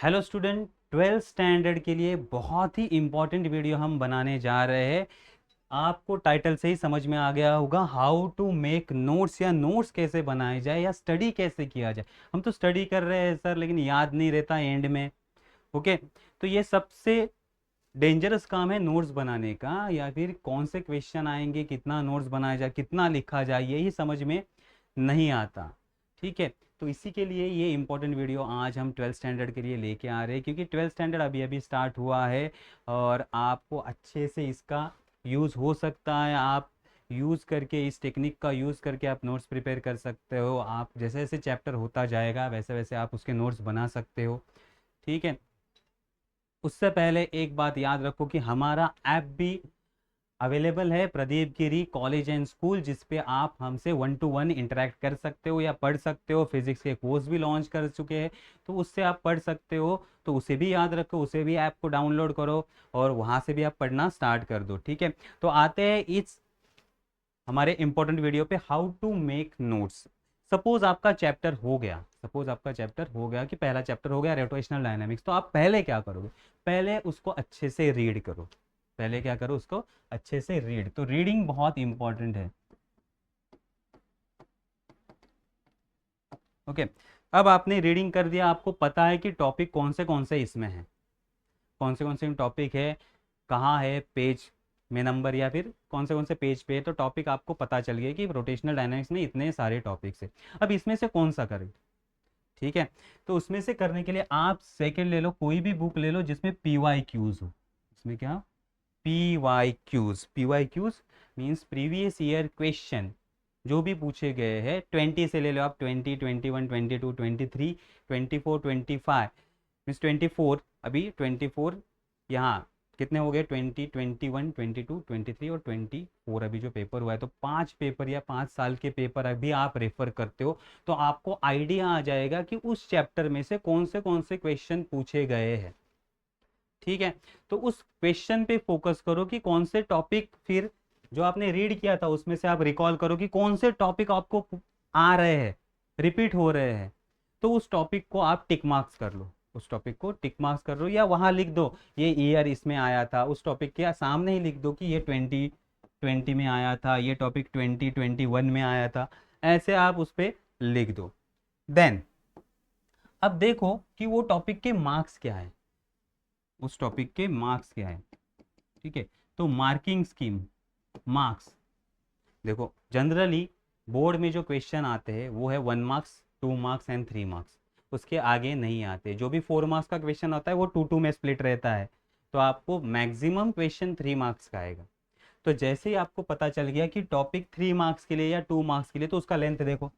Hello student, 12th standard के लिए बहुत ही इम्पोर्टेंट वीडियो हम बनाने जा रहे हैं। आपको टाइटल से ही समझ में आ गया होगा, हाउ टू मेक नोट्स या नोट्स कैसे बनाए जाए या स्टडी कैसे किया जाए। हम तो स्टडी कर रहे हैं सर, लेकिन याद नहीं रहता एंड में। ओके, तो ये सबसे डेंजरस काम है नोट्स बनाने का, या फिर कौन से क्वेश्चन आएंगे, कितना नोट्स बनाया जाए, कितना लिखा जाए, यही समझ में नहीं आता। ठीक है, तो इसी के लिए ये इंपॉर्टेंट वीडियो आज हम 12th स्टैंडर्ड के लिए लेके आ रहे हैं, क्योंकि 12th स्टैंडर्ड अभी अभी स्टार्ट हुआ है और आपको अच्छे से इसका यूज़ हो सकता है। आप यूज़ करके, इस टेक्निक का यूज़ करके आप नोट्स प्रिपेयर कर सकते हो। आप जैसे जैसे चैप्टर होता जाएगा वैसे वैसे आप उसके नोट्स बना सकते हो। ठीक है, उससे पहले एक बात याद रखो कि हमारा ऐप भी अवेलेबल है, प्रदीप गिरी कॉलेज एंड स्कूल, जिस पे आप हमसे 1 to 1 इंटरेक्ट कर सकते हो या पढ़ सकते हो। फिजिक्स के कोर्स भी लॉन्च कर चुके हैं, तो उससे आप पढ़ सकते हो। तो उसे भी याद रखो, उसे भी ऐप को डाउनलोड करो और वहाँ से भी आप पढ़ना स्टार्ट कर दो। ठीक है, तो आते हैं इस हमारे इंपॉर्टेंट वीडियो पे, how to make notes. Suppose आपका चैप्टर हो गया कि पहला चैप्टर हो गया रोटेशनल डायनामिक्स, तो आप पहले क्या करोगे? पहले उसको अच्छे से रीड करो। पहले क्या करो? उसको अच्छे से रीड। तो रीडिंग बहुत इंपॉर्टेंट है। ओके, अब आपने रीडिंग कर दिया, आपको पता है कि टॉपिक कौन से इसमें है, कौन से टॉपिक है, कहाँ है पेज में नंबर, या फिर कौन से पेज पे है। तो टॉपिक आपको पता चल गया कि रोटेशनल डायनामिक्स में इतने सारे टॉपिक्स है। अब इसमें से कौन सा करें? ठीक है, तो उसमें से करने के लिए आप सेकंड ले लो, कोई भी बुक ले लो जिसमें पी वाई क्यूज हो। इसमें क्या? P Y Qs means previous year question जो भी पूछे गए हैं। 20 से ले लो आप, 20, 21, 22, 23, 24, 25 मीन्स 24, अभी 24 यहाँ कितने हो गए? 20, 21, 22, 23 और 24 अभी जो पेपर हुआ है। तो 5 पेपर या 5 साल के पेपर अभी आप रेफर करते हो, तो आपको आइडिया आ जाएगा कि उस चैप्टर में से कौन से क्वेश्चन पूछे गए हैं। ठीक है, तो उस क्वेश्चन पे फोकस करो कि कौन से टॉपिक, फिर जो आपने रीड किया था उसमें से आप रिकॉल करो कि कौन से टॉपिक आपको आ रहे हैं, रिपीट हो रहे हैं। तो उस टॉपिक को आप टिक मार्क्स कर लो, उस टॉपिक को टिक मार्क्स कर लो, या वहां लिख दो ये ईयर इसमें आया था। उस टॉपिक के सामने ही लिख दो कि ये 2020 में आया था, ये टॉपिक 2021 में आया था। ऐसे आप उस पर लिख दो। देन अब देखो कि वो टॉपिक के मार्क्स क्या है, उस टॉपिक के मार्क्स क्या है। ठीक है, तो मार्किंग स्कीम, मार्क्स देखो, जनरली बोर्ड में जो क्वेश्चन आते हैं वो है 1 मार्क्स, 2 मार्क्स एंड 3 मार्क्स। उसके आगे नहीं आते। जो भी 4 मार्क्स का क्वेश्चन होता है वो 2 में स्प्लिट रहता है। तो आपको मैक्सिमम क्वेश्चन 3 मार्क्स का आएगा। तो जैसे ही आपको पता चल गया कि टॉपिक 3 मार्क्स के लिए या 2 मार्क्स के लिए, तो उसका लेंथ देखो।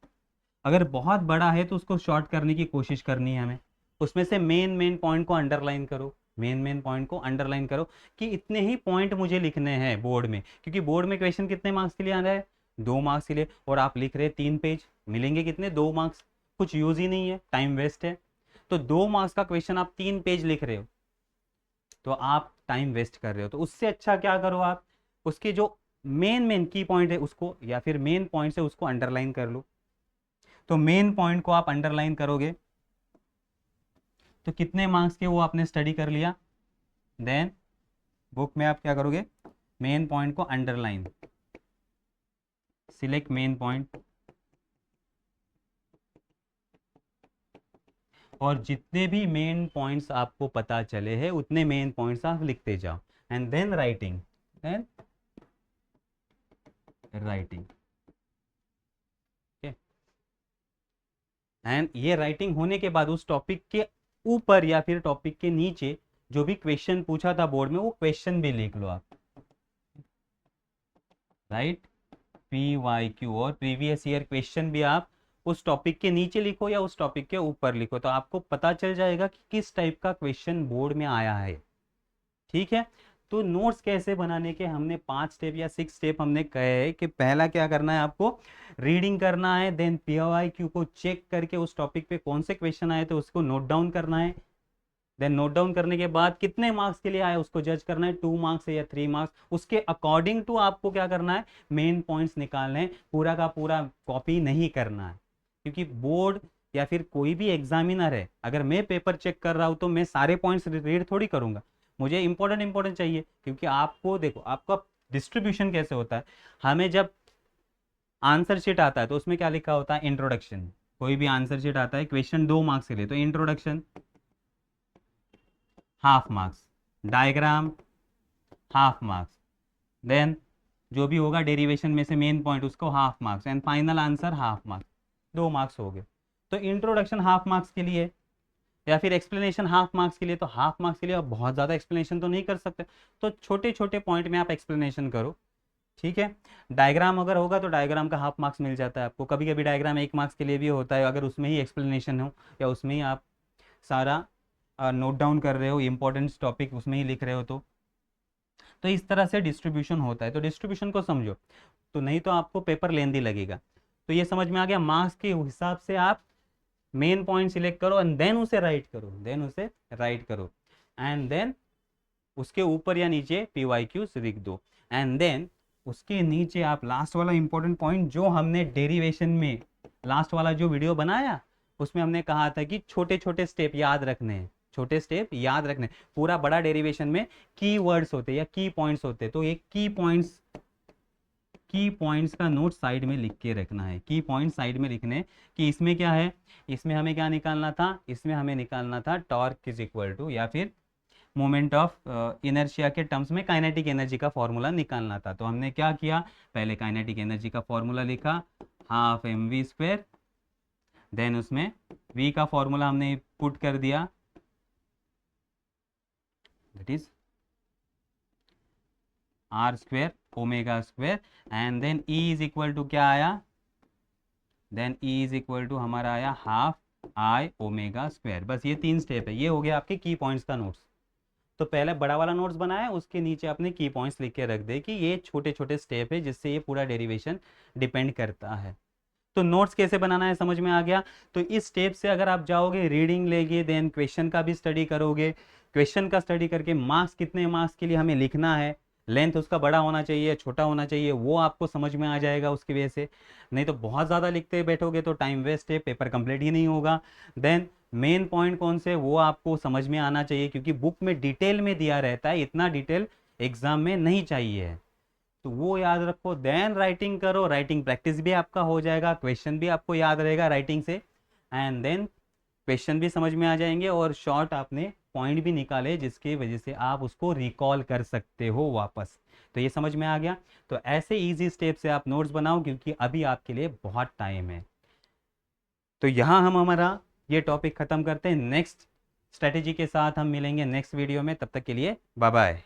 अगर बहुत बड़ा है तो उसको शॉर्ट करने की कोशिश करनी है हमें। उसमें से मेन पॉइंट को अंडरलाइन करो, मेन पॉइंट को अंडरलाइन करो कि इतने ही पॉइंट मुझे लिखने हैं बोर्ड में, क्योंकि बोर्ड में क्वेश्चन कितने मार्क्स के लिए आ रहा है? 2 मार्क्स के लिए, और आप लिख रहे हैं 3 पेज, मिलेंगे कितने? 2 मार्क्स। कुछ यूज ही नहीं है, टाइम वेस्ट है। तो 2 मार्क्स का क्वेश्चन आप 3 पेज लिख रहे हो, तो आप टाइम वेस्ट कर रहे हो। तो उससे अच्छा क्या करो आप, उसके जो मेन की पॉइंट है उसको, या फिर मेन पॉइंट से उसको अंडरलाइन कर लो। तो मेन पॉइंट को आप अंडरलाइन करोगे तो कितने मार्क्स के वो आपने स्टडी कर लिया। देन बुक में आप क्या करोगे? मेन पॉइंट को अंडरलाइन, सिलेक्ट मेन पॉइंट, और जितने भी मेन पॉइंट्स आपको पता चले हैं उतने मेन पॉइंट्स आप लिखते जाओ। And then writing, then writing. And ये राइटिंग होने के बाद उस टॉपिक के ऊपर या फिर टॉपिक के नीचे जो भी क्वेश्चन पूछा था बोर्ड में, वो क्वेश्चन भी लिख लो आप। राइट, पी वाई क्यू, और प्रीवियस ईयर क्वेश्चन भी आप उस टॉपिक के नीचे लिखो या उस टॉपिक के ऊपर लिखो, तो आपको पता चल जाएगा कि किस टाइप का क्वेश्चन बोर्ड में आया है। ठीक है, तो नोट्स कैसे बनाने के हमने 5 स्टेप या 6 स्टेप हमने कहे हैं कि पहला क्या करना है आपको? रीडिंग करना है। देन पीवाईक्यू को चेक करके उस टॉपिक पे कौन से क्वेश्चन आए थे उसको नोट डाउन करना है। देन नोट डाउन करने के बाद कितने मार्क्स के लिए आया उसको जज करना है, 2 मार्क्स है या 3 मार्क्स। उसके अकॉर्डिंग टू आपको क्या करना है? मेन पॉइंट्स निकालने हैं, पूरा का पूरा कॉपी नहीं करना है, क्योंकि बोर्ड या फिर कोई भी एग्जामिनर है, अगर मैं पेपर चेक कर रहा हूँ तो मैं सारे पॉइंट्स रीड थोड़ी करूंगा, मुझे इंपॉर्टेंट चाहिए। क्योंकि आपको देखो आपका डिस्ट्रीब्यूशन कैसे होता है, हमें जब आंसर शीट आता है तो उसमें क्या लिखा होता है, इंट्रोडक्शन। कोई भी आंसर शीट आता है क्वेश्चन 2 मार्क्स के लिए तो introduction half marks, diagram half marks, then जो भी होगा डेरिवेशन में से मेन पॉइंट उसको half marks, and final answer half marks, 2 marks हो गए। तो इंट्रोडक्शन हाफ मार्क्स के लिए या फिर एक्सप्लेनेशन हाफ मार्क्स के लिए, तो हाफ मार्क्स के लिए आप बहुत ज़्यादा एक्सप्लेनेशन तो नहीं कर सकते, तो छोटे छोटे पॉइंट में आप एक्सप्लेनेशन करो, ठीक है। डायग्राम अगर होगा तो डायग्राम का हाफ मार्क्स मिल जाता है आपको, कभी कभी डायग्राम 1 मार्क्स के लिए भी होता है, अगर उसमें ही एक्सप्लेनेशन हो या उसमें ही आप सारा नोट डाउन कर रहे हो, इंपॉर्टेंट टॉपिक उसमें ही लिख रहे हो, तो इस तरह से डिस्ट्रीब्यूशन होता है। तो डिस्ट्रीब्यूशन को समझो, तो नहीं तो आपको पेपर लेंदी लगेगा। तो ये समझ में आ गया, मार्क्स के हिसाब से आप मेन पॉइंट सिलेक्ट करो एंड देन उसे राइट करो, एंड देन उसके ऊपर या नीचे PYQs लिख दो, एंड देन उसके नीचे आप लास्ट वाला इंपॉर्टेंट पॉइंट जो हमने डेरिवेशन में लास्ट वाला जो वीडियो बनाया उसमें हमने कहा था कि छोटे छोटे स्टेप याद रखने हैं, छोटे स्टेप याद रखने। पूरा बड़ा डेरिवेशन में की वर्ड्स होते या की पॉइंट्स होते, तो एक की पॉइंट्स का नोट साइड में लिख के रखना है, की पॉइंट साइड में लिखने कि इसमें क्या है, इसमें हमें क्या निकालना था, इसमें हमें निकालना था टॉर्क इज इक्वल टू या फिर मोमेंट ऑफ इनर्शिया के टर्म्स में काइनेटिक एनर्जी का फॉर्मूला निकालना था। तो हमने क्या किया, पहले काइनेटिक एनर्जी का फॉर्मूला लिखा हाफ mv², देन उसमें v का फॉर्मूला हमने पुट कर दिया, that is r² ω², and then E is equal to क्या आया, then E is equal to हमारा आया हाफ I ω²। बस ये 3 स्टेप है, ये हो गया आपके की पॉइंट्स का नोट्स। तो पहले बड़ा वाला नोट्स बनाया, उसके नीचे अपने की पॉइंट्स लिख के रख दे कि ये छोटे छोटे स्टेप है जिससे ये पूरा डेरिवेशन डिपेंड करता है। तो नोट्स कैसे बनाना है समझ में आ गया। तो इस स्टेप से अगर आप जाओगे, रीडिंग लेंगे, देन क्वेश्चन का भी स्टडी करोगे, क्वेश्चन का स्टडी करके मार्क्स कितने मार्क्स के लिए हमें लिखना है, लेंथ उसका बड़ा होना चाहिए छोटा होना चाहिए, वो आपको समझ में आ जाएगा उसकी वजह से। नहीं तो बहुत ज़्यादा लिखते बैठोगे तो टाइम वेस्ट है, पेपर कंप्लीट ही नहीं होगा। देन मेन पॉइंट कौन से वो आपको समझ में आना चाहिए, क्योंकि बुक में डिटेल में दिया रहता है, इतना डिटेल एग्जाम में नहीं चाहिए, तो वो याद रखो। देन राइटिंग करो, राइटिंग प्रैक्टिस भी आपका हो जाएगा, क्वेश्चन भी आपको याद रहेगा राइटिंग से, एंड देन क्वेश्चन भी समझ में आ जाएंगे और शॉर्ट आपने पॉइंट भी निकाले जिसकी वजह से आप उसको रिकॉल कर सकते हो वापस। तो ये समझ में आ गया। तो ऐसे इजी स्टेप से आप नोट्स बनाओ, क्योंकि अभी आपके लिए बहुत टाइम है। तो यहाँ हम हमारा ये टॉपिक खत्म करते हैं, नेक्स्ट स्ट्रेटेजी के साथ हम मिलेंगे नेक्स्ट वीडियो में, तब तक के लिए बाय बाय।